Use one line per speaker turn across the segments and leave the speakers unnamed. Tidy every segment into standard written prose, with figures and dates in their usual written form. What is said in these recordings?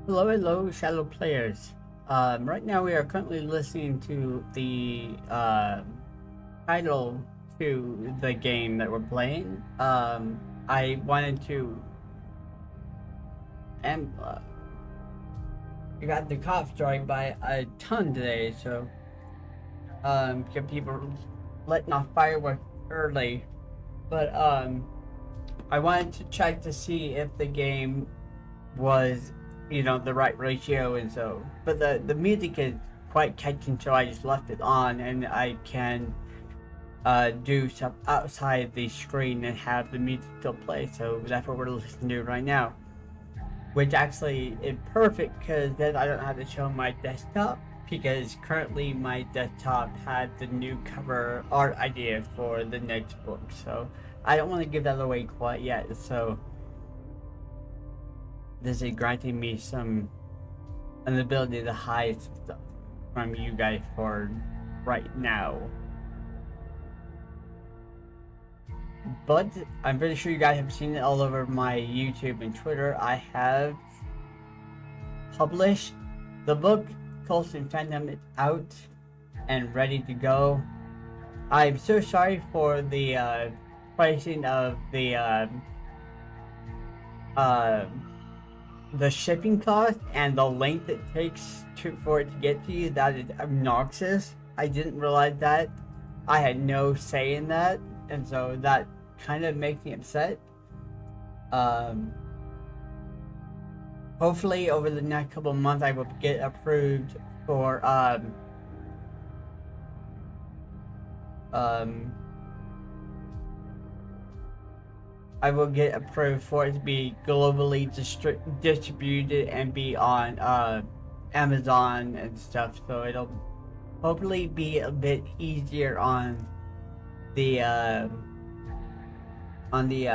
Hello, hello, shallow players. Right now we are currently listening to the title to the game that we're playing. I wanted to, and we got the cops joined by a ton today, so get people letting off fireworks early. But I wanted to check to see if the game was the right ratio, and so but the music is quite catching, so I just left it on and I can do stuff outside the screen and have the music still play. So that's what we're listening to right now, which actually is perfect because then I don't have to show my desktop, because currently my desktop had the new cover art idea for the next book, so I don't want to give that away quite yet. So this is granting me an ability to hide some stuff from you guys for right now. But I'm pretty sure you guys have seen it all over my YouTube and Twitter. I have published the book. Colson Phantom is out and ready to go. I'm so sorry for the pricing of uh, the shipping cost and the length it takes for it to get to you. That is obnoxious. I didn't realize that. I had no say in that, and so that kind of makes me upset. Um, Hopefully, over the next couple of months, I will get approved for um I will get approved for it to be globally distributed and be on Amazon and stuff. So it'll hopefully be a bit easier the uh, on the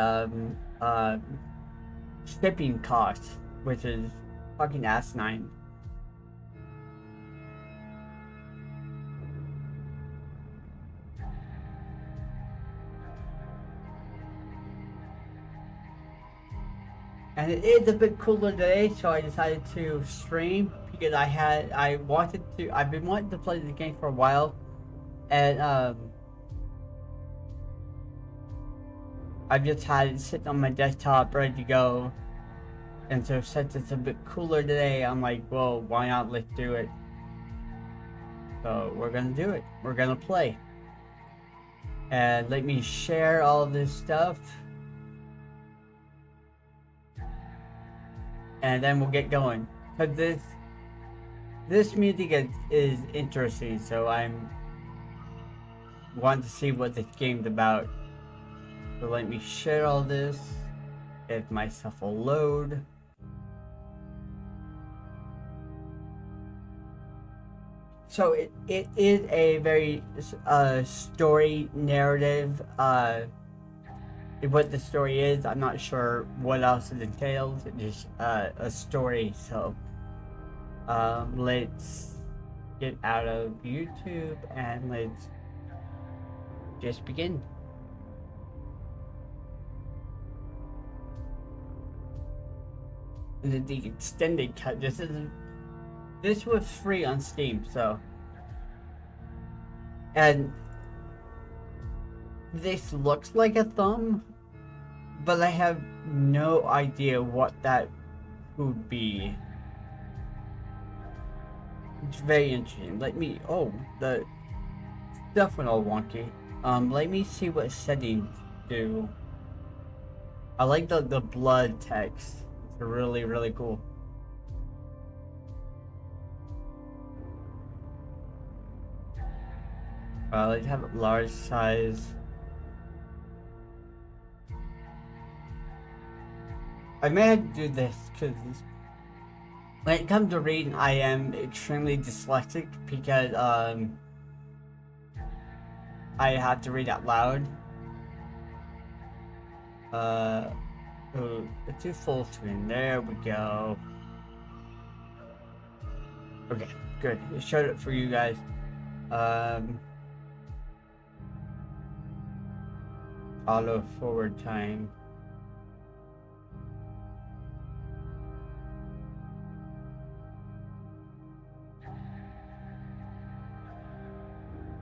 shipping cost, which is fucking asinine. And it is a bit cooler today, so I decided to stream because I've been wanting to play the game for a while, and I've just had it sitting on my desktop ready to go. And so since it's a bit cooler today, I'm like, well, why not? Let's do it. So we're gonna do it. We're gonna play. And let me share all this stuff. And then we'll get going. Cause this music is interesting, so I'm want to see what this game's about. So let me share all this. If my stuff will load. So it is a very story narrative. What the story is, I'm not sure what else it entails. It's just a story. So let's get out of YouTube and let's just begin. The extended cut. This was free on Steam, so, and this looks like a thumb, but I have no idea what that would be. It's very interesting. The stuff went all wonky. Let me see what settings do. I like the blood text. It's really, really cool. Let's have a large size. I may have to do this because when it comes to reading, I am extremely dyslexic because I have to read out loud. Let's do full screen. There we go. Okay, good. It showed it for you guys. Auto forward time.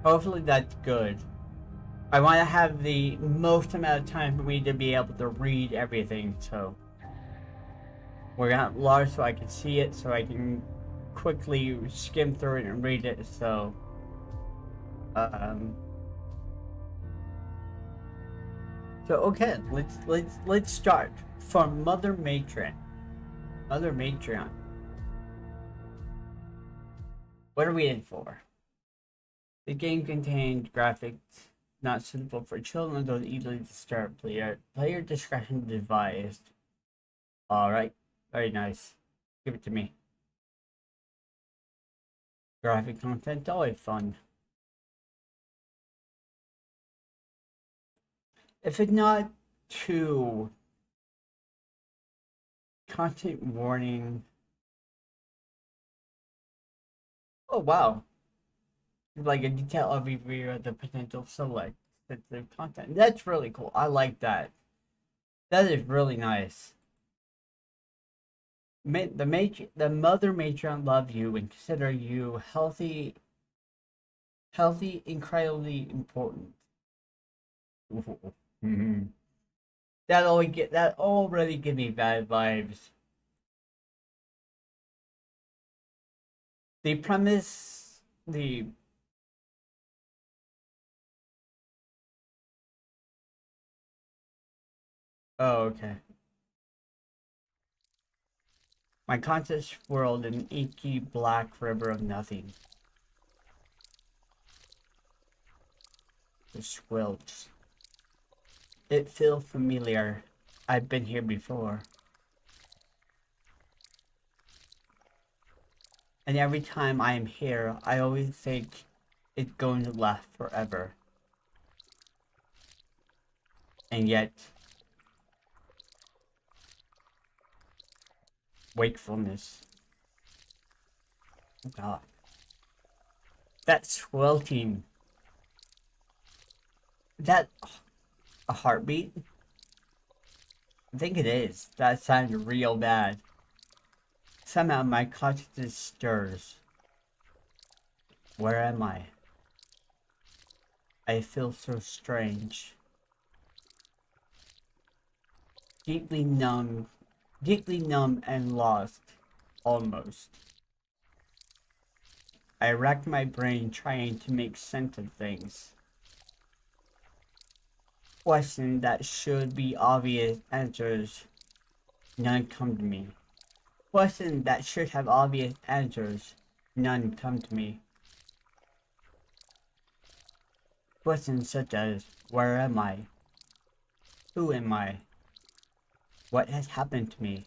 Hopefully that's good. I want to have the most amount of time for me to be able to read everything, so we're gonna have large so I can see it, so I can quickly skim through it and read it. So, um, okay, let's start from Mother Matron. Mother Matron, what are we in for? The game contained graphics not suitable for children, though easily disturb player discretion advised. All right, very nice. Give it to me. Graphic content always fun. If it's not too content warning. Oh wow, like a detailed overview of the potential select sensitive content. That's really cool. I like that. That is really nice. The mother matron love you and consider you healthy, incredibly important. Mhm. That already give me bad vibes. The premise, the oh okay. My conscious world, an inky black river of nothing. The squelch. It feels familiar. I've been here before. And every time I am here, I always think it's going to last forever. And yet, wakefulness. Oh God. That sweltering. That a heartbeat? I think it is. That sounded real bad. Somehow my consciousness stirs. Where am I? I feel so strange. Deeply numb, deeply numb and lost. Almost. I racked my brain trying to make sense of things. Questions that should be obvious answers. None come to me. Questions that should have obvious answers. None come to me. Questions such as, where am I? Who am I? What has happened to me?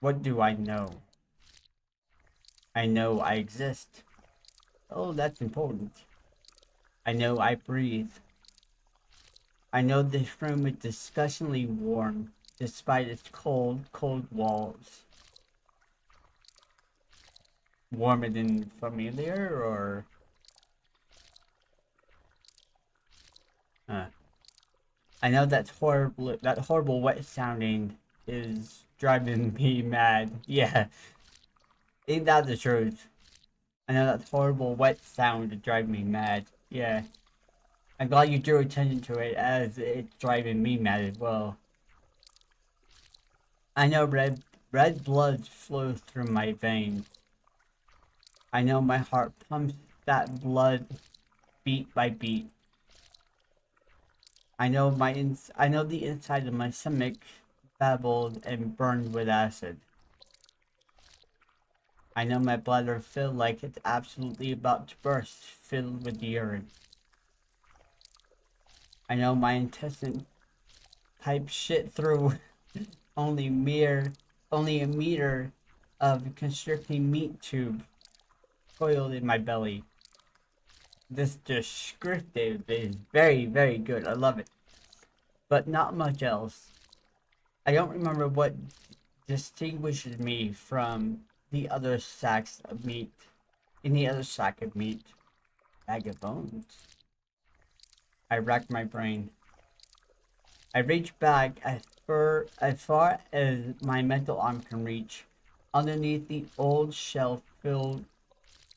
What do I know? I know I exist. Oh, that's important. I know I breathe. I know this room is disgustingly warm, despite its cold, cold walls. Warmer than familiar, or... I know that horrible wet sounding is driving me mad. Yeah, ain't that the truth? I know that horrible wet sound is driving me mad. Yeah. I'm glad you drew attention to it, as it's driving me mad as well. I know red blood flows through my veins. I know my heart pumps that blood beat by beat. I know the inside of my stomach babbled and burned with acid. I know my bladder feels like it's absolutely about to burst, filled with urine. I know my intestine type shit through only a meter of constricting meat tube coiled in my belly. This descriptive is very, very good. I love it. But not much else. I don't remember what distinguishes me from the other sacks of meat. In the other sack of meat. Bag of bones. I racked my brain. I reached back as far as my mental arm can reach, underneath the old shelf filled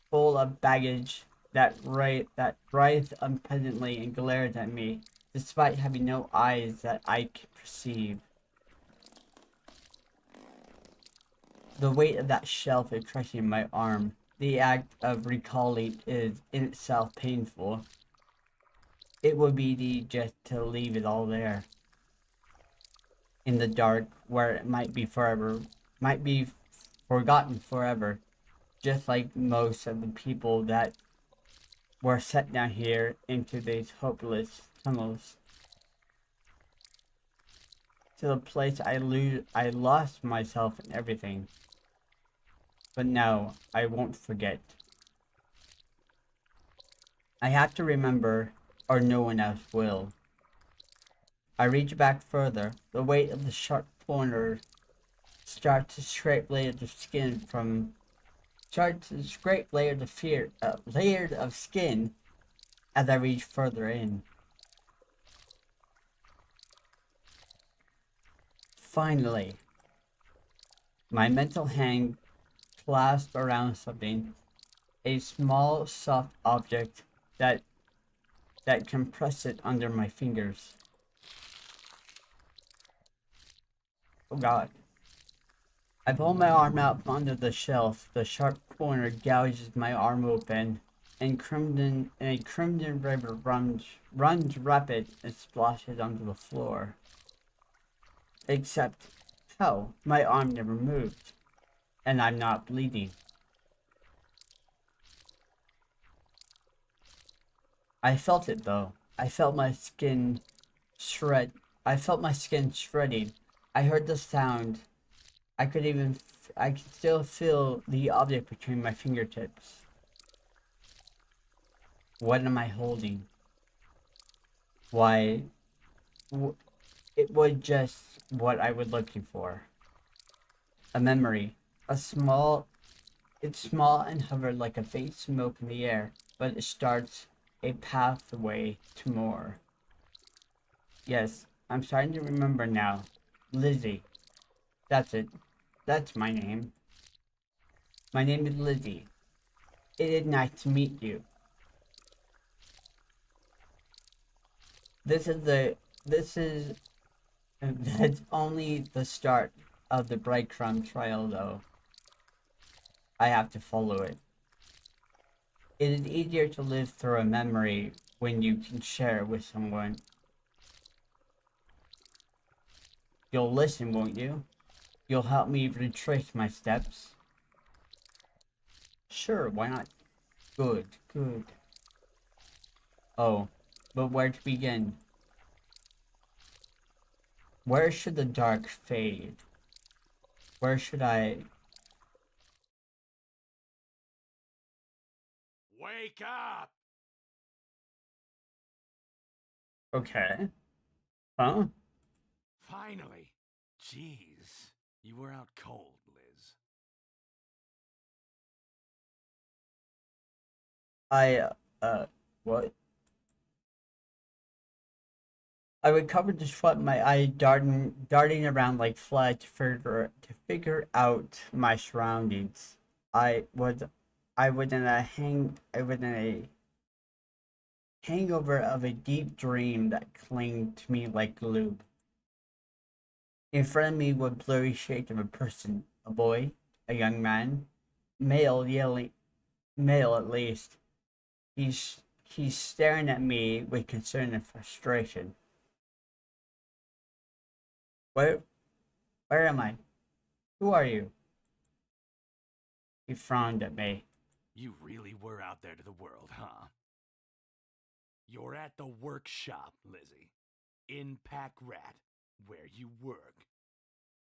full of baggage that writhed unpleasantly and glared at me, despite having no eyes that I could perceive. The weight of that shelf is crushing my arm. The act of recalling is in itself painful. It would be easy just to leave it all there, in the dark, where it might be forgotten forever, just like most of the people that were set down here into these hopeless tunnels. To the place I lost myself in everything. But no, I won't forget. I have to remember, or no one else will. I reach back further. The weight of the sharp corner starts to scrape layers of skin from starts to scrape layers of skin as I reach further in. Finally, my mental hand clasped around something, a small soft object that compressed it under my fingers. Oh God. I pull my arm out from under the shelf. The sharp corner gouges my arm open, and a crimson river runs rapid and splashes onto the floor. Except, how? My arm never moved, and I'm not bleeding. I felt it though. I felt my skin shred. I felt my skin shredding. I heard the sound. I could still feel the object between my fingertips. What am I holding? Why, it was just what I was looking for. A memory. It's small and hovered like a faint smoke in the air, but it starts a pathway to more. Yes, I'm starting to remember now. Lizzie. That's it. That's my name. My name is Lizzie. It is nice to meet you. This is that's only the start of the breadcrumb trail though. I have to follow it. It is easier to live through a memory when you can share it with someone. You'll listen, won't you? You'll help me retrace my steps. Sure, why not? Good, good. Oh, but where to begin? Where should the dark fade? Where should I...
Wake up!
Okay. Huh?
Finally. Jeez, you were out cold, Liz.
What? I recovered to shut my eye, darting around like fly to figure out my surroundings. I was, I was in a hangover of a deep dream that clung to me like glue. In front of me were blurry shapes of a person, a boy, a young man, male yelling, male at least. He's staring at me with concern and frustration. Where where am I? Who are you? He frowned at me.
You really were out there to the world, huh? You're at the workshop, Lizzie. In Pack Rat, where you work.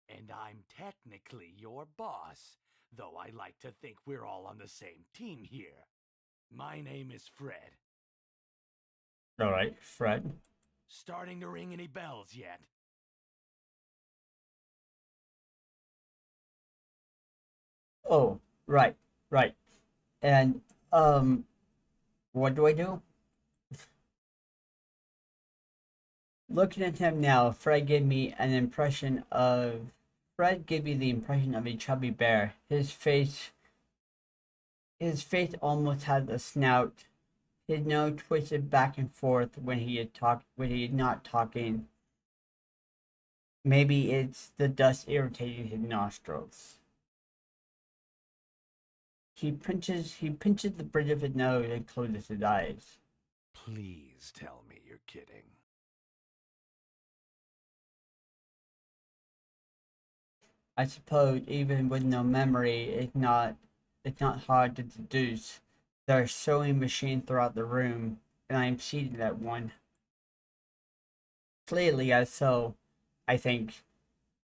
And I'm technically your boss, though I like to think we're all on the same team here. My name is Fred.
Alright, Fred.
Starting to ring any bells yet?
Oh, right, right. And what do I do? Looking at him now, Fred gave me the impression of a chubby bear. His face His face almost had a snout. His nose twisted back and forth when he had not talking. Maybe it's the dust irritating his nostrils. He pinches the bridge of his nose and closes his eyes.
Please tell me you're kidding.
I suppose even with no memory, it's not hard to deduce. There are sewing machines throughout the room, and I am seated at one. Clearly as so, I think.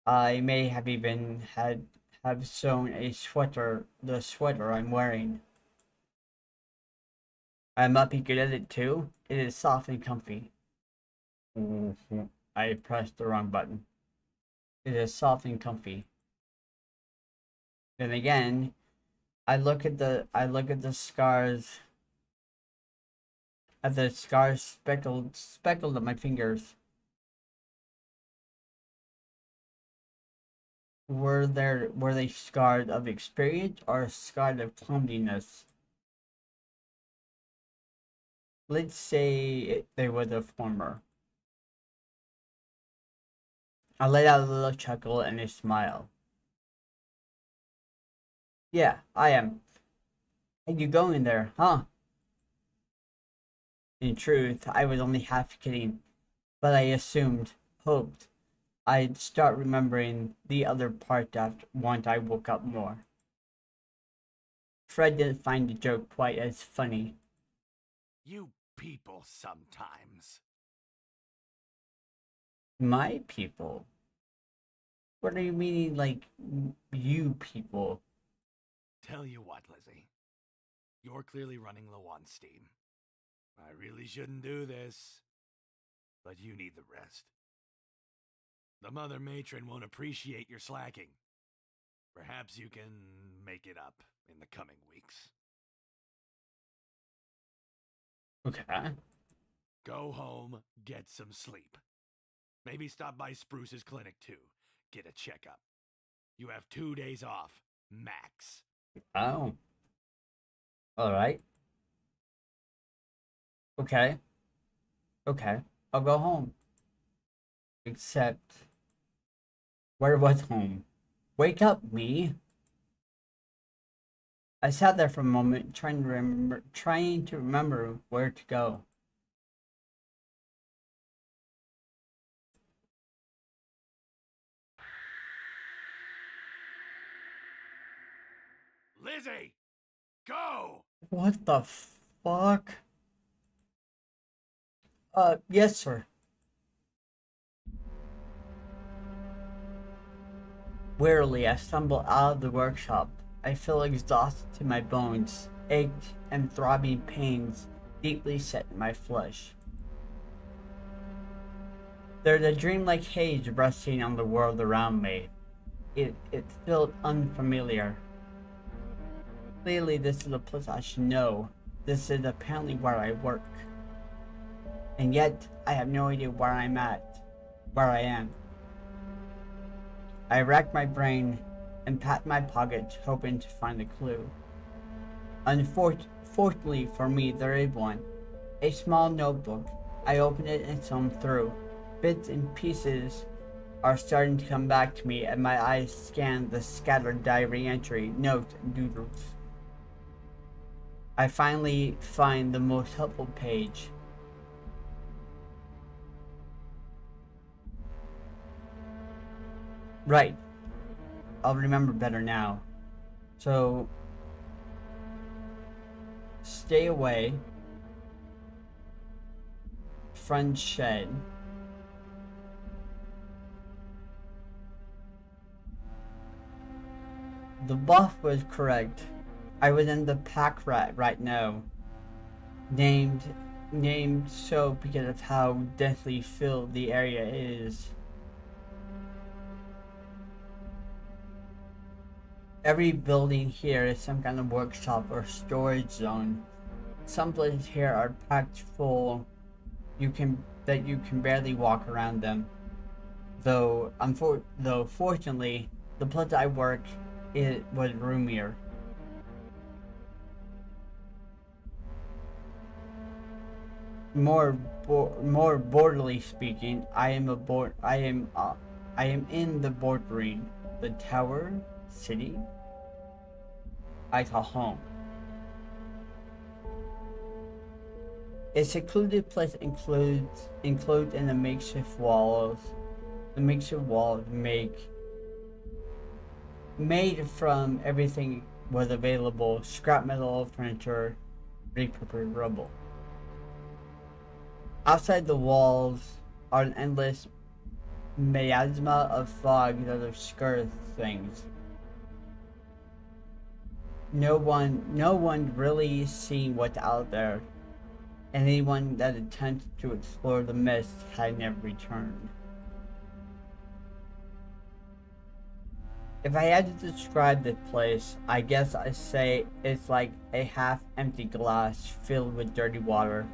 I may have even have sewn the sweater I'm wearing. I might be good at it too. It is soft and comfy. I pressed the wrong button. It is soft and comfy. Then again, I look at the scars speckled on my fingers. Were they scarred of experience or scarred of clumsiness? Let's say they were the former. I let out a little chuckle and a smile. Yeah, I am. Are you going there, huh? In truth, I was only half kidding, but I hoped, I'd start remembering the other part after once I woke up more. Fred didn't find the joke quite as funny.
You people sometimes.
My people? What are you meaning, like, you people?
Tell you what, Lizzie. You're clearly running low on steam. I really shouldn't do this, but you need the rest. The Mother Matron won't appreciate your slacking. Perhaps you can make it up in the coming weeks.
Okay.
Go home, get some sleep. Maybe stop by Spruce's clinic too. Get a checkup. You have 2 days off, max.
Oh. Alright. Okay. Okay. I'll go home. Except, where was home? Wake up, me! I sat there for a moment, trying to remember where to go.
Lizzie! Go!
What the fuck? Yes, sir. Wearily, I stumble out of the workshop. I feel exhausted to my bones, ached and throbbing pains deeply set in my flesh. There's a dreamlike haze resting on the world around me. It felt unfamiliar. Clearly, this is a place I should know. This is apparently where I work. And yet, I have no idea where I am. I rack my brain and pat my pockets, hoping to find a clue. Unfortunately for me, there is one. A small notebook. I open it and thumb through. Bits and pieces are starting to come back to me as my eyes scan the scattered diary entry, notes, and doodles. I finally find the most helpful page. Right. I'll remember better now. So, stay away. Front shed. The buff was correct. I was in the pack rat right now. Named so because of how densely filled the area is. Every building here is some kind of workshop or storage zone. Some places here are packed full. You can barely walk around them. Though fortunately, the place I work was roomier. more broadly speaking, I am in the bordering, the tower city I call home. A secluded place includes in the makeshift walls. The makeshift walls made from everything was available: scrap metal, furniture, repurposed rubble. Outside the walls are an endless miasma of fog that obscures things. No one really seeing what's out there. Anyone that attempted to explore the mist had never returned. If I had to describe this place, I guess I'd say it's like a half-empty glass filled with dirty water.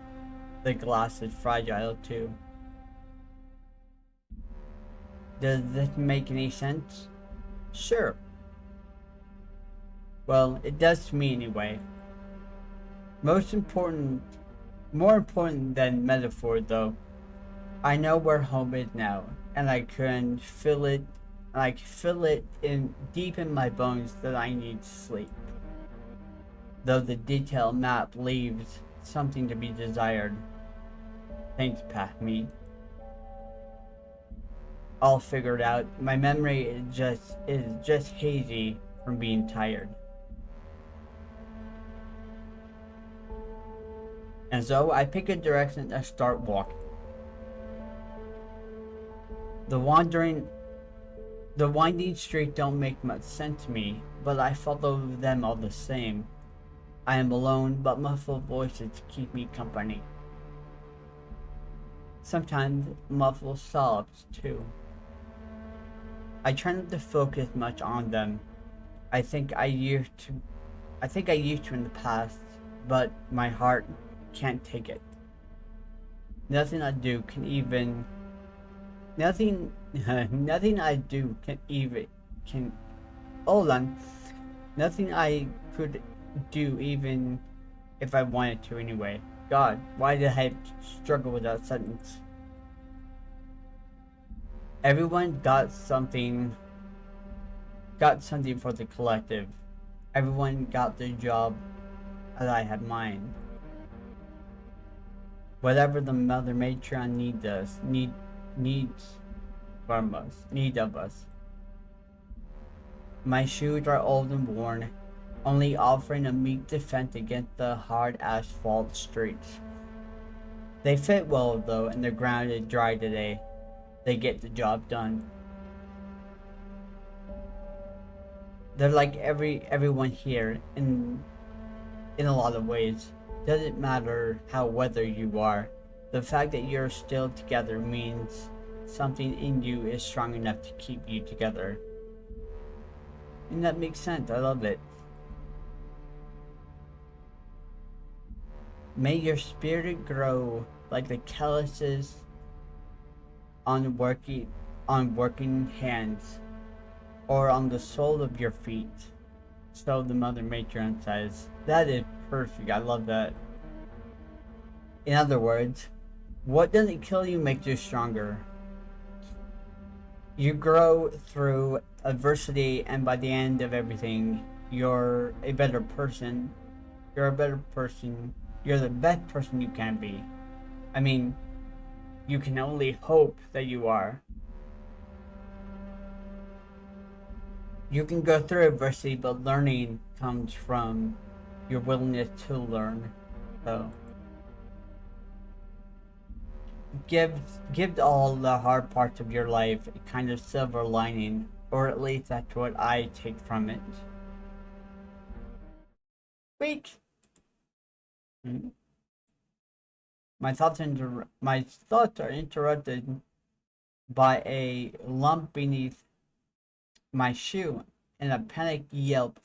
The glass is fragile too. Does this make any sense? Sure. Well, it does to me anyway. Most important, more important than metaphor though, I know where home is now, and I can feel it. I can feel it in deep in my bones that I need sleep. Though the detailed map leaves something to be desired. Thanks, me. All figured out. My memory is just hazy from being tired. And so I pick a direction and start walking. The wandering The winding streets don't make much sense to me, but I follow them all the same. I am alone, but muffled voices keep me company. Sometimes muffled sobs, too. I try not to focus much on them. I think I used to in the past, but my heart can't take it. Nothing I do can even Nothing, nothing I do can. Hold on. Nothing I could do even if I wanted to anyway. God, why did I struggle with that sentence? Everyone got something for the collective. Everyone got their job as I had mine. Whatever the Mother Matron needs of us. My shoes are old and worn, only offering a meek defense against the hard asphalt streets. They fit well though, and the ground is dry today. They get the job done. They're like everyone here in a lot of ways. Doesn't matter how weathered you are. The fact that you're still together means something in you is strong enough to keep you together. And that makes sense. I love it. May your spirit grow like the calluses on working hands, or on the sole of your feet. So the Mother Matron says. That is perfect. I love that. In other words, what doesn't kill you makes you stronger. You grow through adversity, and by the end of everything, you're a better person. You're a better person. You're the best person you can be. I mean, you can only hope that you are. You can go through adversity, but learning comes from your willingness to learn. So, give all the hard parts of your life a kind of silver lining, or at least that's what I take from it. Wait. My thoughts are interrupted by a lump beneath my shoe and a panicked yelp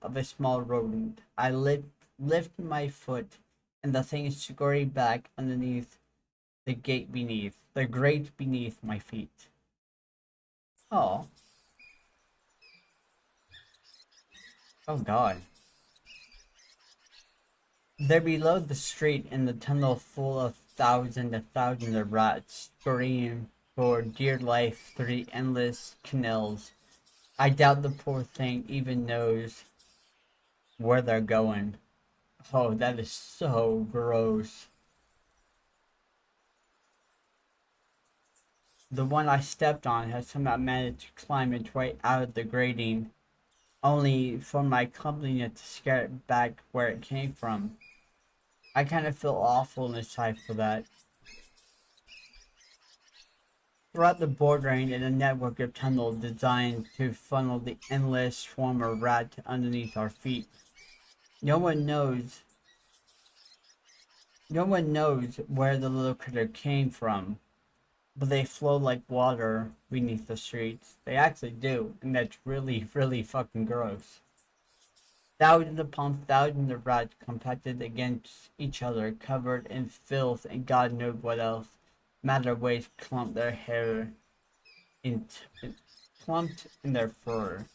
of a small rodent. I lift my foot, and the thing scurried back underneath the grate beneath my feet. Oh. Oh God. They're below the street in the tunnel full of thousands and thousands of rats scurrying for dear life through the endless canals. I doubt the poor thing even knows where they're going. Oh, that is so gross. The one I stepped on has somehow managed to climb its way out of the grating, only for my company to scare it back where it came from. I kind of feel awful inside for that. Throughout the bordering is a network of tunnels designed to funnel the endless swarm of rats underneath our feet. No one knows. No one knows where the little critter came from, but they flow like water beneath the streets. They actually do, and that's really, really fucking gross. Thousands upon thousands of rats compacted against each other, covered in filth and God knows what else. Matter ways clump their hair in clumped in their fur.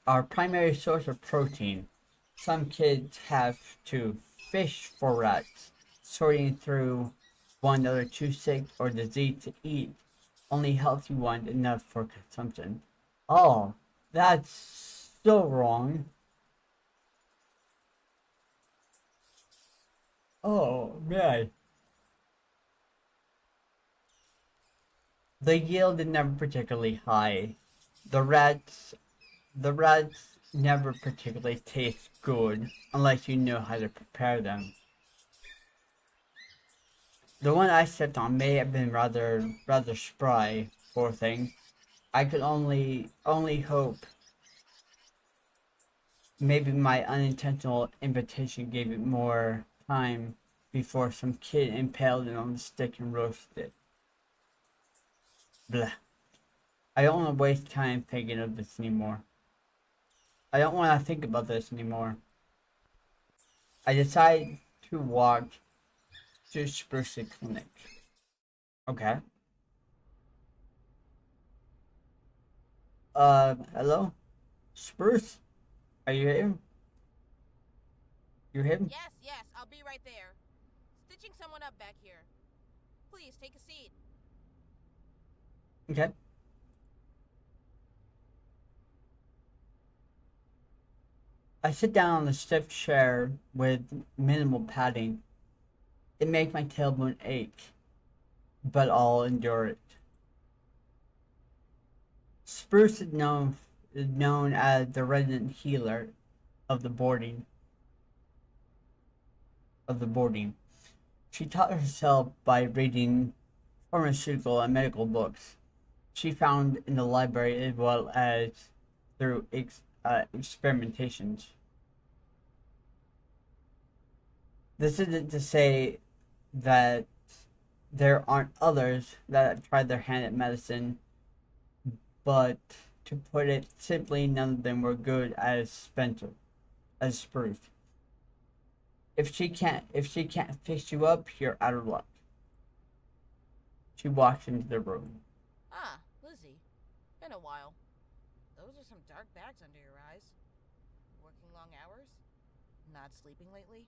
Our primary source of protein. Some kids have to fish for rats, sorting through one that are too sick or diseased to eat, only healthy ones enough for consumption. Oh, that's so wrong. Oh, man. The yield is never particularly high. The rats the rats never particularly taste good unless you know how to prepare them. The one I stepped on may have been rather spry, poor thing. I could only hope maybe my unintentional invitation gave it more time before some kid impaled it on the stick and roasted it. Blah. I don't want to waste time thinking of this anymore. I don't want to think about this anymore. I decide to walk to Spruce Clinic. Okay. Hello? Spruce? Are you here? You here?
Yes, yes, I'll be right there. Stitching someone up back here. Please, take a seat.
Okay. I sit down on the stiff chair with minimal padding. It makes my tailbone ache, but I'll endure it. Spruce is known as the resident healer of the boarding of the boarding. She taught herself by reading pharmaceutical and medical books she found in the library as well as through experimentations. This isn't to say that there aren't others that have tried their hand at medicine, but to put it simply, none of them were good as Spruce. If she can't fix you up, you're out of luck. She walks into the room.
Ah, Lizzie. Been a while. Those are some dark bags under your eyes. Working long hours? Not sleeping lately?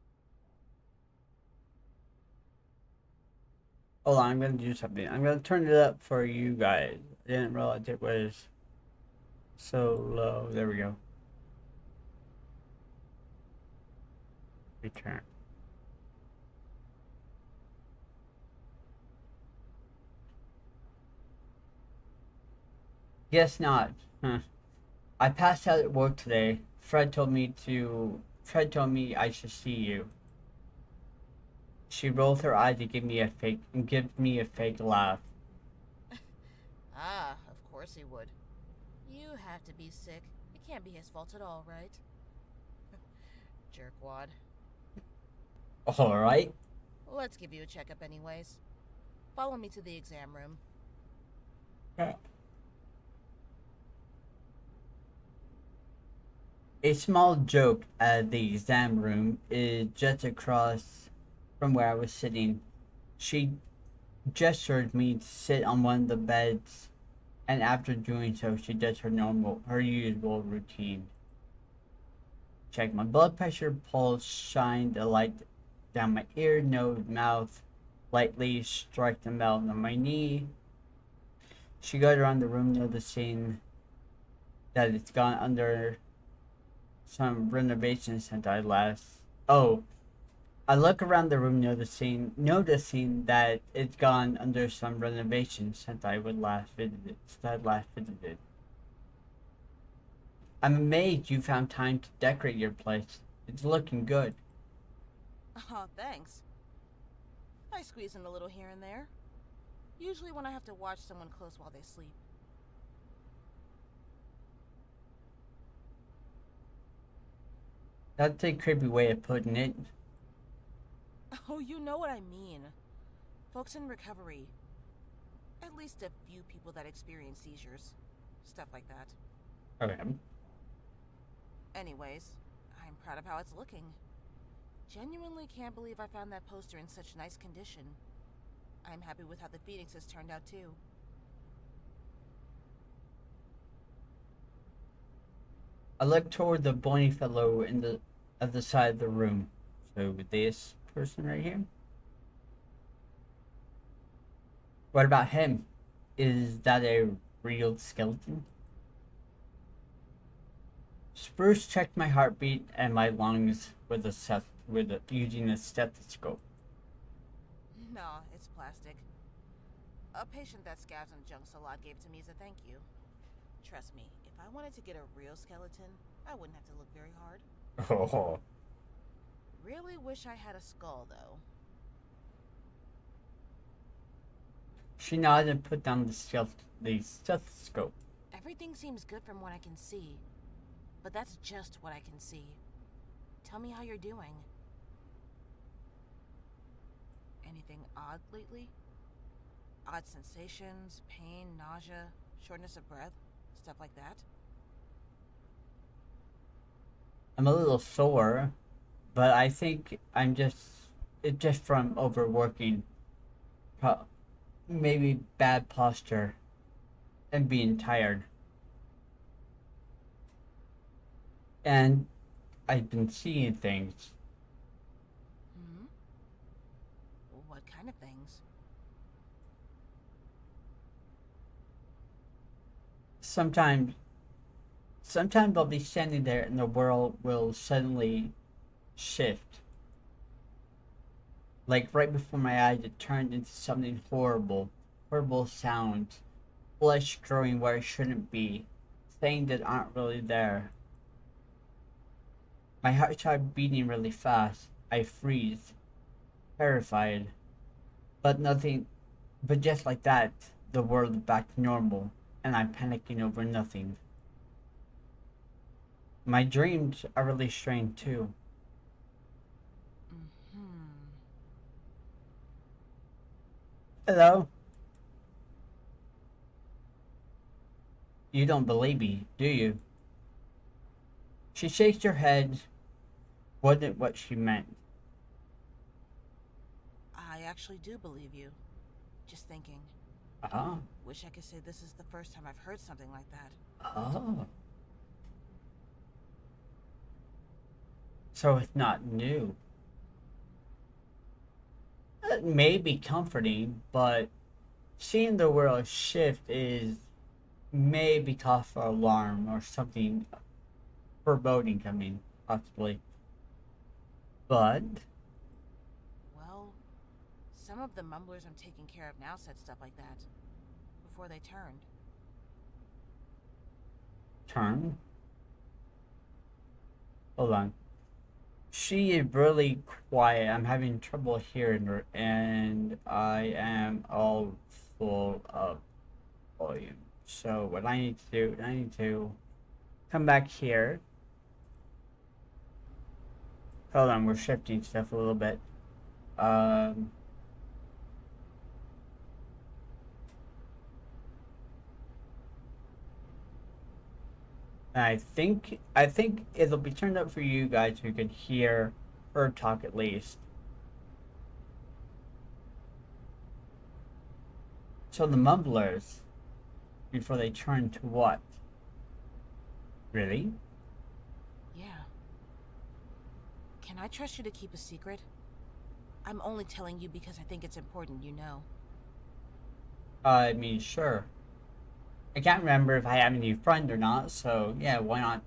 Hold on, I'm gonna do something. I'm gonna turn it up for you guys. I didn't realize it was so low. There we go. Return. Guess not. Huh. I passed out at work today. Fred told me I should see you. She rolled her eyes and give me a fake laugh.
Ah, of course he would. You have to be sick. It can't be his fault at all, right? Jerkwad.
All right.
Let's give you a checkup anyways. Follow me to the exam room.
A small joke at the exam room is just across from where I was sitting. She gestured me to sit on one of the beds, and after doing so, she does her usual routine. check my blood pressure, pulse, shine the light down my ear, nose, mouth, lightly strike the melt on my knee. She goes around the room noticing that it's gone under some renovations since I last. Oh, I look around the room noticing that it's gone under some renovations since I last visited. I'm amazed you found time to decorate your place. It's looking good.
Oh, thanks. I squeeze in a little here and there. Usually when I have to watch someone close while they sleep.
That's a creepy way of putting it.
Oh, you know what I mean. Folks in recovery. At least a few people that experience seizures. Stuff like that.
Okay.
Anyways, I'm proud of how it's looking. Genuinely can't believe I found that poster in such nice condition. I'm happy with how the Phoenixes turned out too.
I look toward the bony fellow at the side of the room. So this person right here. What about him? Is that a real skeleton? Spruce checked my heartbeat and my lungs using a stethoscope.
No, it's plastic. A patient that scabs and junks a lot gave to me as a thank you. Trust me, if I wanted to get a real skeleton, I wouldn't have to look very hard.
Oh.
Really wish I had a skull, though.
She nodded and put down the stethoscope.
Everything seems good from what I can see. But that's just what I can see. Tell me how you're doing. Anything odd lately? Odd sensations, pain, nausea, shortness of breath, stuff like that?
I'm a little sore, but I think it's just from overworking. Maybe bad posture and being tired. And I've been seeing things.
Hmm? What kind of things?
Sometimes I'll be standing there and the world will suddenly shift. Like right before my eyes, it turned into something horrible. Horrible sounds. Flesh growing where it shouldn't be. Things that aren't really there. My heart started beating really fast. I freeze. Terrified. But just like that, the world is back to normal. And I'm panicking over nothing. My dreams are really strange too.
Mm-hmm.
Hello? You don't believe me, do you? She shakes her head. Wasn't what she meant.
I actually do believe you. Just thinking.
Oh.
Wish I could say this is the first time I've heard something like that.
Oh. So it's not new. It may be comforting, but seeing the world shift is maybe cause for alarm or something foreboding coming, possibly. But
Well, some of the mumblers I'm taking care of now said stuff like that. Before they turned.
turn. Hold on. She is really quiet. I'm having trouble hearing her, and I am all full of volume. So what I need to do, I need to come back here. Hold on, we're shifting stuff a little bit. I think it'll be turned up for you guys who could hear her talk at least. So the mumblers, before they turn to what? Really?
Yeah. Can I trust you to keep a secret? I'm only telling you because I think it's important you know.
I mean, sure. I can't remember if I have any friend or not, so yeah, why not?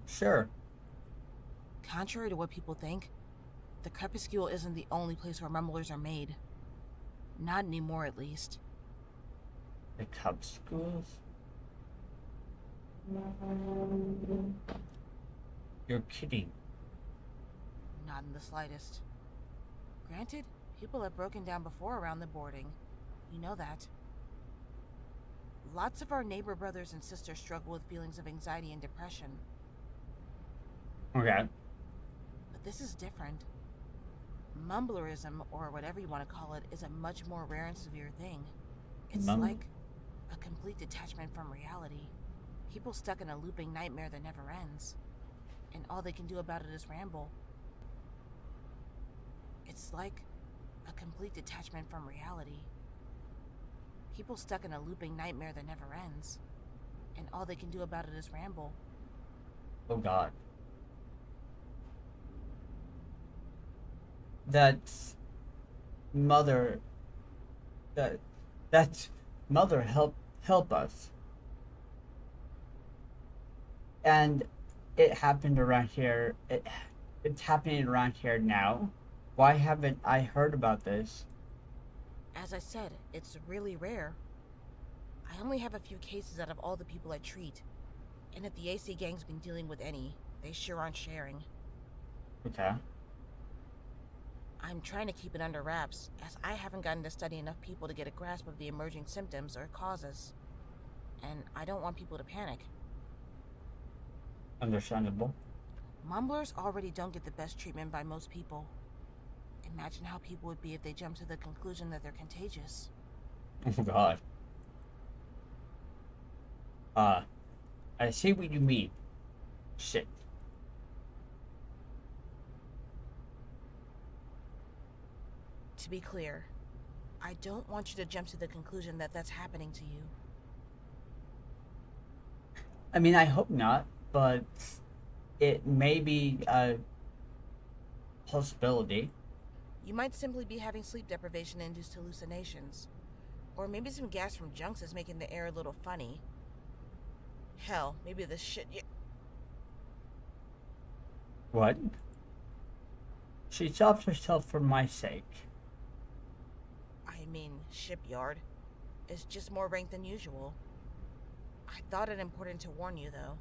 Sure.
Contrary to what people think, the Crepuscule isn't the only place where mumblers are made. Not anymore, at least.
The Cub schools? You're kidding.
Not in the slightest. Granted, people have broken down before around the boarding. You know that. Lots of our neighbor brothers and sisters struggle with feelings of anxiety and depression.
Okay.
But this is different. Mumblerism, or whatever you want to call it, is a much more rare and severe thing. It's like a complete detachment from reality. People stuck in a looping nightmare that never ends. And all they can do about it is ramble. It's like a complete detachment from reality. People stuck in a looping nightmare that never ends. And all they can do about it is ramble.
Oh god. That's mother. That's mother. Help us. And it happened around here. It's happening around here now. Why haven't I heard about this?
As I said, it's really rare. I only have a few cases out of all the people I treat. And if the AC gang's been dealing with any, they sure aren't sharing.
Okay.
I'm trying to keep it under wraps, as I haven't gotten to study enough people to get a grasp of the emerging symptoms or causes. And I don't want people to panic.
Understandable.
Mumblers already don't get the best treatment by most people. Imagine how people would be if they jumped to the conclusion that they're contagious.
Oh god. I see what you mean. Shit.
To be clear, I don't want you to jump to the conclusion that that's happening to you.
I mean, I hope not, but it may be a possibility.
You might simply be having sleep deprivation-induced hallucinations. Or maybe some gas from junks is making the air a little funny. Hell, maybe the shit you...
What? She stopped herself for my sake.
I mean, shipyard. It's just more rank than usual. I thought it important to warn you, though.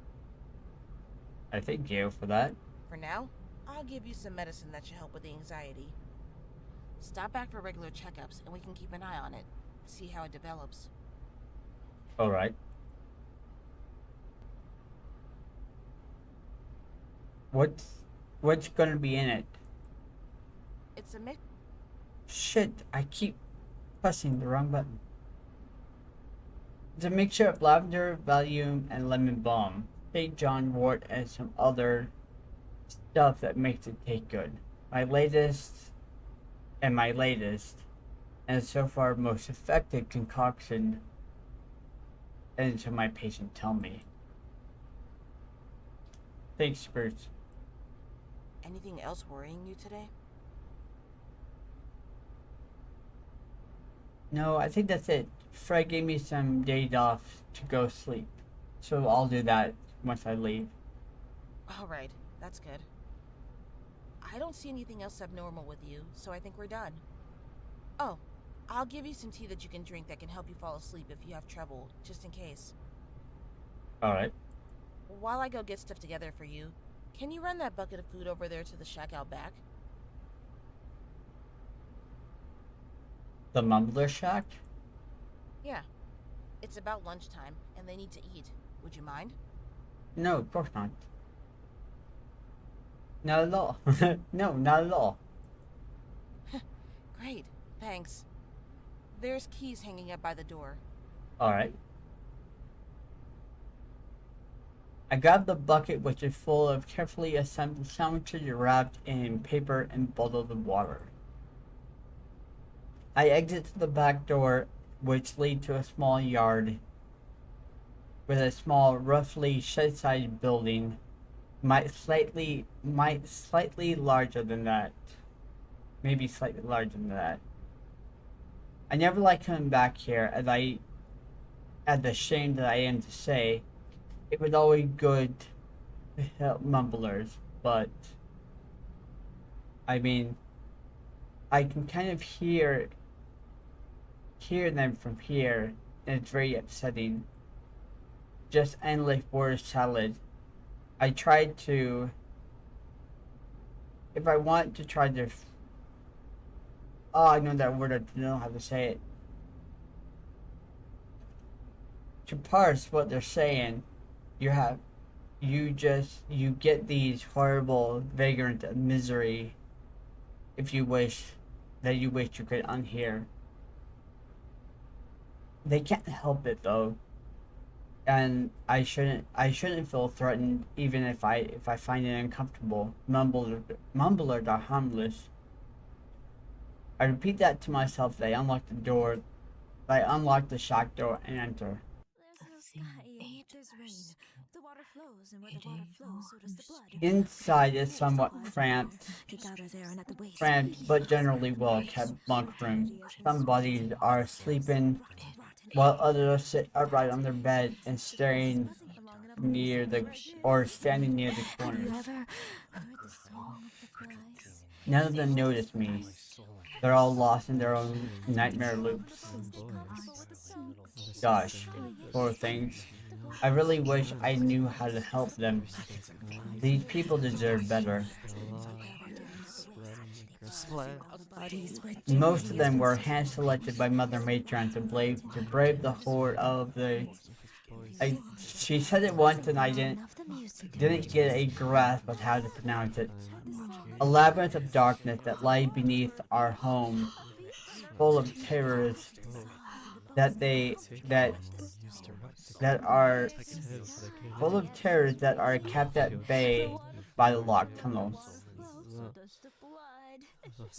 I thank you for that.
For now, I'll give you some medicine that should help with the anxiety. Stop back for regular checkups, and we can keep an eye on it. See how it develops.
Alright. What's gonna be in it?
It's a mix.
Shit, I keep pressing the wrong button. It's a mixture of lavender, Valium, and lemon balm, St. John wort, and some other stuff that makes it taste good. My latest, and so far most effective concoction, and so my patient tell me. Thanks, Bruce.
Anything else worrying you today?
No, I think that's it. Fred gave me some days off to go sleep, so I'll do that once I leave.
Alright, that's good. I don't see anything else abnormal with you, so I think we're done. Oh, I'll give you some tea that you can drink that can help you fall asleep if you have trouble, just in case.
Alright.
While I go get stuff together for you, can you run that bucket of food over there to the shack out back?
The Mumbler Shack?
Yeah. It's about lunchtime, and they need to eat. Would you mind?
No, of course not. Not at all. No, not at all.
Great, thanks. There's keys hanging up by the door.
Alright. I grabbed the bucket, which is full of carefully assembled sandwiches wrapped in paper and bottled of water. I exit to the back door, which leads to a small yard with a small, roughly shed-sized building might slightly larger than that. Maybe slightly larger than that. I never like coming back here, as ashamed that I am to say. It was always good to help mumblers, but I mean, I can kind of hear them from here, and it's very upsetting. Just endless word salad. I tried to, if I want to try to, oh, I know that word, I don't know how to say it. To parse what they're saying, you have, you get these horrible, vagrant misery, if you wish, that you wish you could unhear. They can't help it though, and I shouldn't feel threatened even if I find it uncomfortable. Mumblers are harmless. I repeat that to myself. They unlock the door. I unlock the shack door and enter. Inside is somewhat cramped but generally well kept bunk room. Some bodies are sleeping while others sit upright on their bed and staring near the or standing near the corners. None of them notice me. They're all lost in their own nightmare loops. Gosh, poor things. I really wish I knew how to help them. These people deserve better. Most of them were hand selected by Mother Matron to brave the horde of the. She said it once and I didn't get a grasp of how to pronounce it. A labyrinth of darkness that lay beneath our home, full of terrors that they that are full of terrors that are kept at bay by the locked tunnel.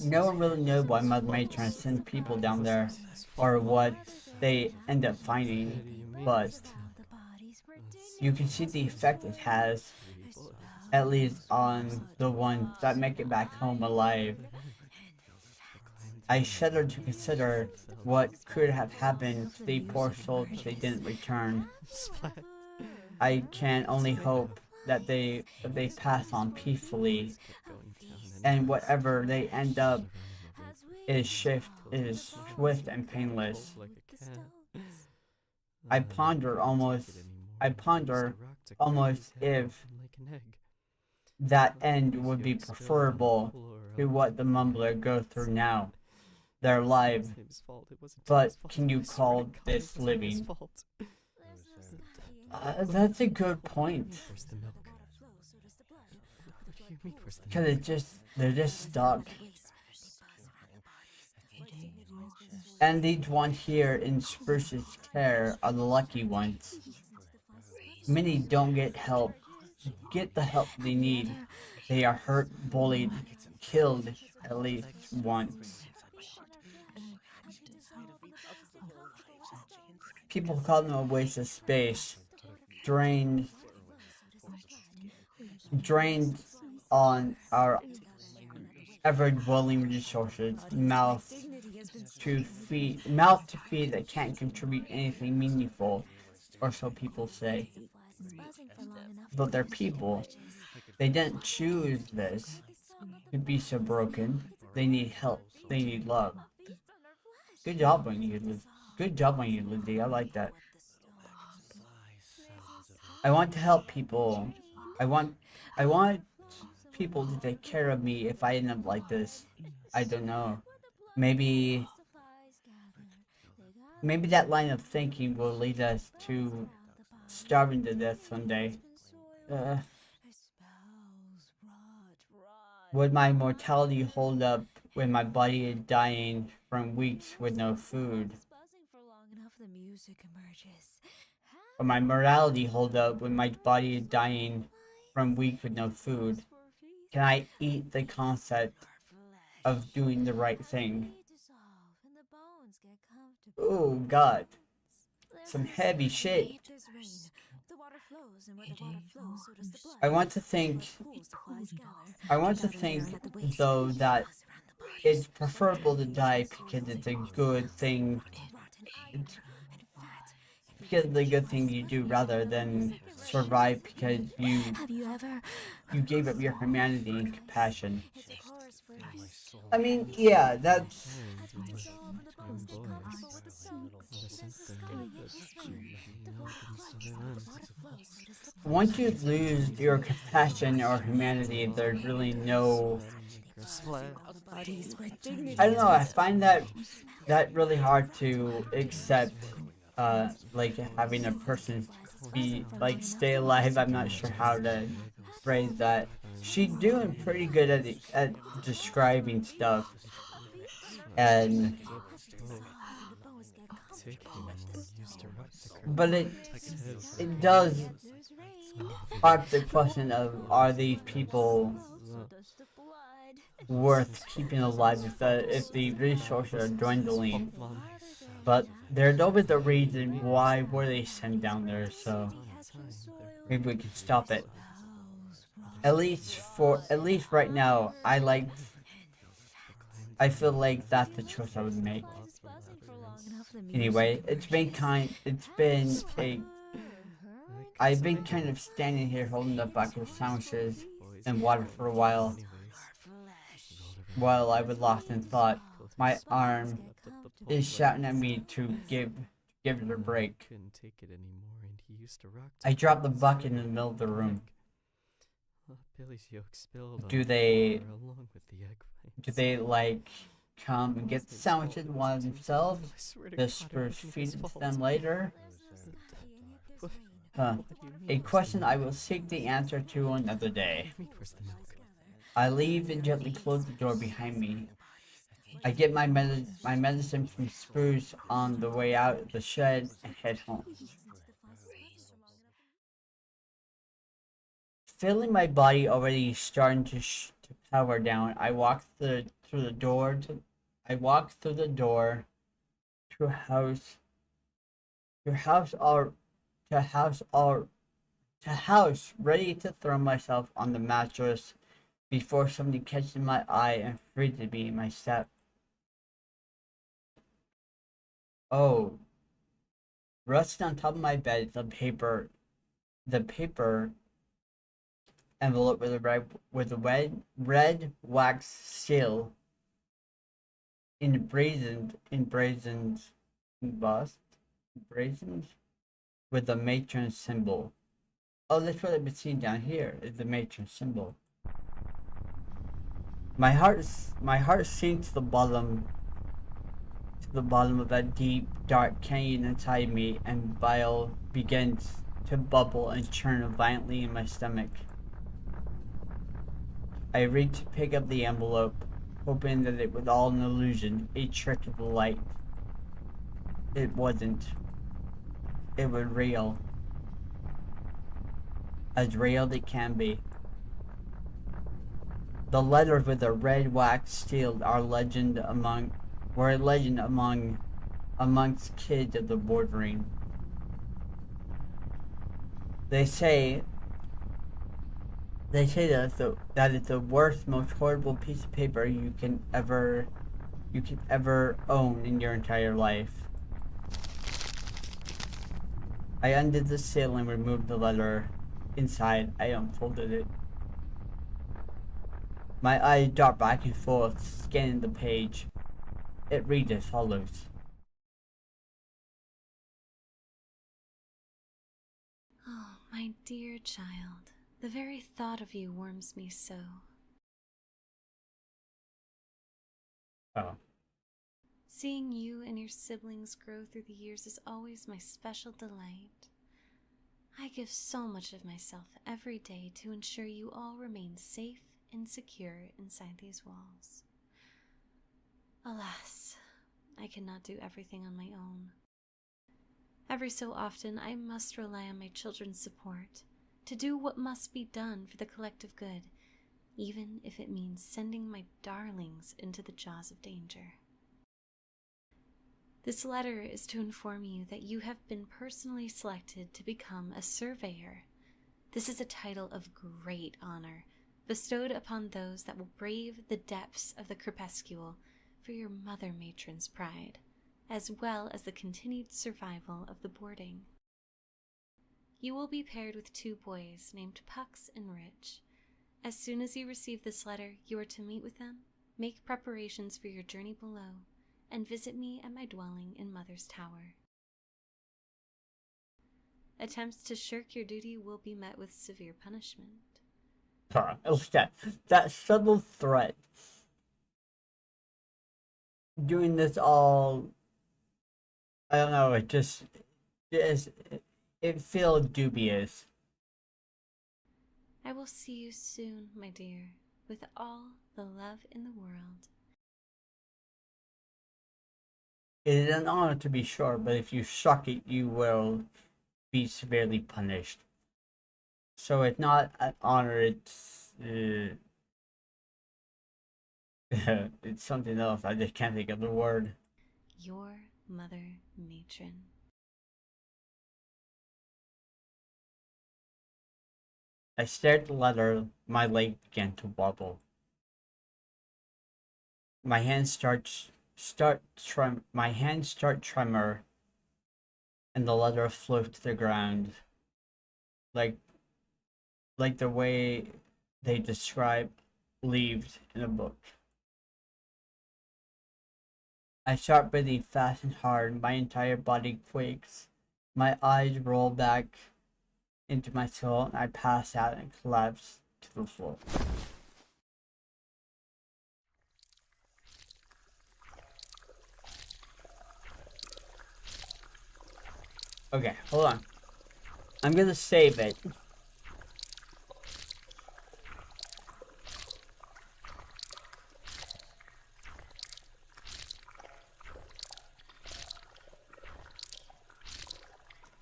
No one really knows why Mother Matron sends people down there, or what they end up finding, but you can see the effect it has, at least on the ones that make it back home alive. I shudder to consider what could have happened to the poor souls if they didn't return. I can only hope that they pass on peacefully, and whatever they end up is swift and painless. I ponder almost I ponder almost if that end would be preferable to what the mumbler goes through now. They're alive, but can you call this living? That's a good point. Because they're just stuck. And these ones here in Spruce's care are the lucky ones. Many don't get the help they need. They are hurt, bullied, killed at least once. People call them a waste of space, drained, drained on our ever-dwelling resources, mouth to feed that can't contribute anything meaningful, or so people say. But they're people. They didn't choose this to be so broken. They need help. They need love. Good job on you, Good job on you, Lindsay. I like that. I want to help people. I want I want people to take care of me if I end up like this. I don't know. Maybe maybe that line of thinking will lead us to starving to death someday. Uh, would my mortality hold up when my body is dying from weeks with no food? Or my morality hold up when my body is dying from weeks with no food? Can I eat the concept of doing the right thing? Oh God, some heavy shit. I want to think. I want to think, though, that it's preferable to die because it's a good thing. It's because the good thing you do rather than survive because you gave up your humanity and compassion. I mean, yeah, that's once you lose your compassion or humanity, there's really no. I don't know. I find that really hard to accept. Like having a person be like stay alive. I'm not sure how to phrase that. She's doing pretty good at describing stuff, and but it does spark the question of, are these people worth keeping alive if the resources are dwindling? But there's always a reason why were they sent down there, so maybe we can stop it. At least right now, I feel like that's the choice I would make. Anyway, I've been kind of standing here holding the bucket of sandwiches and water for a while I was lost in thought. My arm is shouting at me to give it a break. I dropped the bucket in the middle of the room. Do they like come and get the sandwiches one themselves? The Spurs feed it to them later? Huh. A question I will seek the answer to another day. I leave and gently close the door behind me. I get my medicine from Spruce on the way out of the shed and head home. Feeling my body already starting to power down, I walk through the door to a house ready to throw myself on the mattress before something catches my eye and freezes me in my step. Oh, resting on top of my bed is the paper envelope with a red wax seal emblazoned with the matron symbol. Oh, that's what I've been seeing down here, is the matron symbol. My heart sinks to the bottom of that deep, dark canyon inside me, and bile begins to bubble and churn violently in my stomach. I reach to pick up the envelope, hoping that it was all an illusion, a trick of the light. It wasn't. It was real. As real as it can be. The letters with the red wax sealed are a legend amongst kids of the bordering. They say that it's the worst, most horrible piece of paper you can ever own in your entire life. I undid the seal and removed the letter. Inside, I unfolded it. My eyes dart back and forth, scanning the page. It reads as follows.
Oh, my dear child, the very thought of you warms me so.
Oh.
Seeing you and your siblings grow through the years is always my special delight. I give so much of myself every day to ensure you all remain safe and secure inside these walls. Alas, I cannot do everything on my own. Every so often, I must rely on my children's support to do what must be done for the collective good, even if it means sending my darlings into the jaws of danger. This letter is to inform you that you have been personally selected to become a surveyor This is a title of great honor, bestowed upon those that will brave the depths of the crepuscule for your mother matron's pride, as well as the continued survival of the boarding. You will be paired with 2 boys named Pucks and Rich. As soon as you receive this letter, you are to meet with them, make preparations for your journey below, and visit me at my dwelling in Mother's Tower. Attempts to shirk your duty will be met with severe punishment.
Look at that subtle threat. Doing this all, I don't know, it feels dubious.
I will see you soon, my dear, with all the love in the world.
It is an honor to be sure, but if you shock it, you will be severely punished. So it's not an honor, it's it's something else. I just can't think of the word.
Your mother matron.
I stared at the letter, my leg began to wobble. My hands start tremor, and the letter flew to the ground. Like the way they describe leaves in a book. I start breathing fast and hard, my entire body quakes. My eyes roll back into my skull, and I pass out and collapse to the floor. Okay, hold on. I'm gonna save it.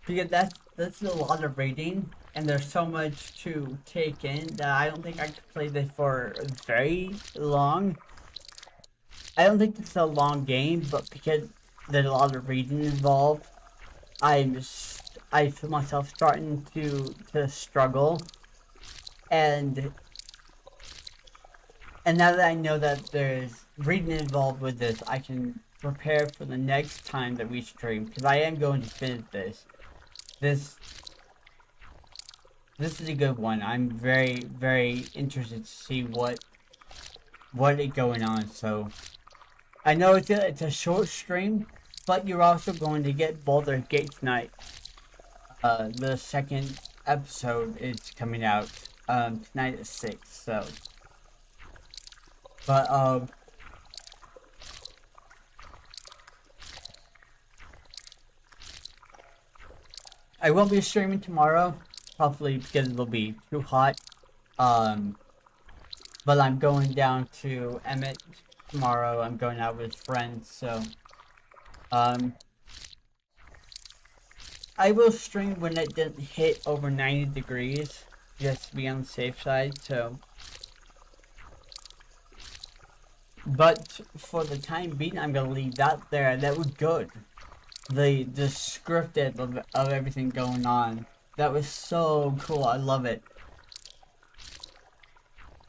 Because that's a lot of reading, and there's so much to take in that I don't think I could play this for very long. I don't think it's a long game, but because there's a lot of reading involved, I feel myself starting to struggle, and now that I know that there's reading involved with this, I can prepare for the next time that we stream, because I am going to finish this. This is a good one. I'm very, very interested to see what is going on. So I know it's a short stream, but you're also going to get Baldur's Gate tonight. The second episode is coming out tonight at 6. So, but I won't be streaming tomorrow, probably because it'll be too hot. But I'm going down to Emmett tomorrow. I'm going out with friends, so I will stream when it doesn't hit over 90 degrees, just to be on the safe side. So, but for the time being, I'm gonna leave that there. That was good. The scripted of everything going on. That was so cool. I love it.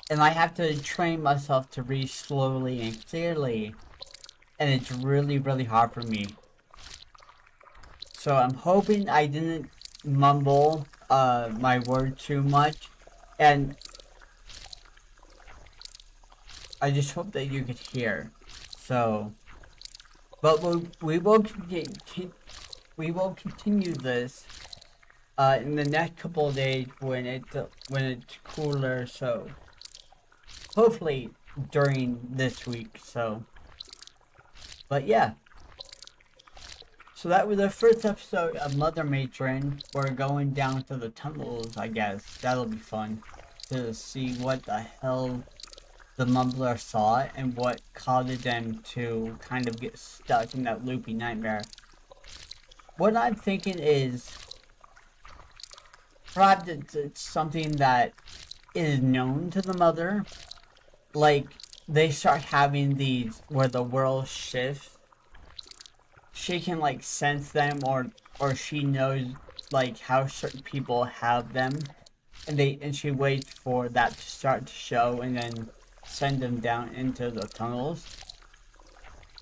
And I have to train myself to read slowly and clearly. And it's really, really hard for me. So I'm hoping I didn't mumble my word too much. And I just hope that you could hear. So, but we will continue this in the next couple of days when it's cooler. So hopefully during this week. So, but yeah. So that was the first episode of Mother Matron. We're going down to the tunnels, I guess. That'll be fun to see what the hell the Mumbler saw and what caused them to kind of get stuck in that loopy nightmare. What I'm thinking is perhaps it's something that is known to the Mother. Like, they start having these where the world shifts. She can like sense them, or she knows like how certain people have them. and she waits for that to start to show and then send them down into the tunnels.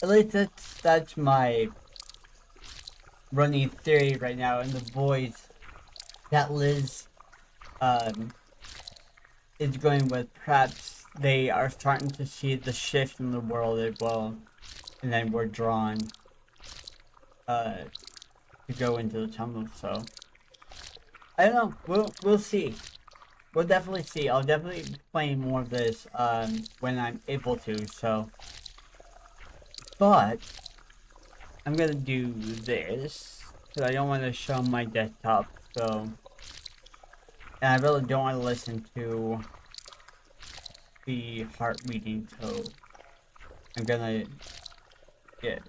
At least that's my running theory right now, and the voice that Liz is going with. Perhaps they are starting to see the shift in the world as well, and then we're drawn to go into the tunnel. So I don't know. We'll see. We'll definitely see. I'll definitely be playing more of this when I'm able to. So, but I'm gonna do this because I don't want to show my desktop. So, and I really don't want to listen to the heart beating. So, I'm gonna get.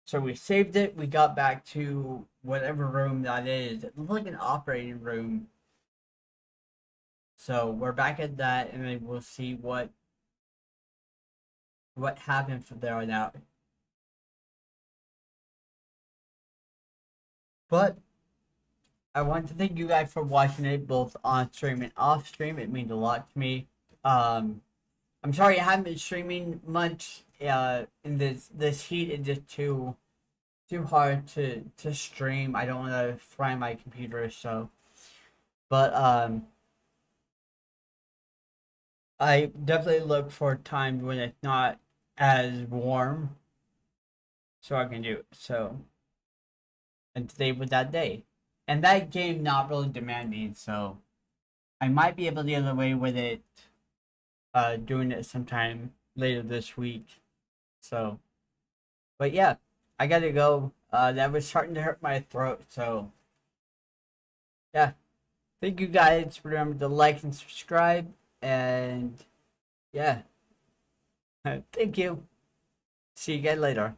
So we saved it. We got back to whatever room that is. It looks like an operating room. So we're back at that, and then we'll see what happened from there on out. But I want to thank you guys for watching it both on stream and off stream. It means a lot to me. I'm sorry I haven't been streaming much. In this heat, it's just too hard to stream. I don't want to fry my computer, so. But I definitely look for times when it's not as warm, so I can do it. So, and today was that day, and that game not really demanding, so I might be able to get away with it, doing it sometime later this week. So, but yeah, I gotta go. That was starting to hurt my throat, so yeah. Thank you guys. Remember to like and subscribe, and yeah. Thank you. See you guys later.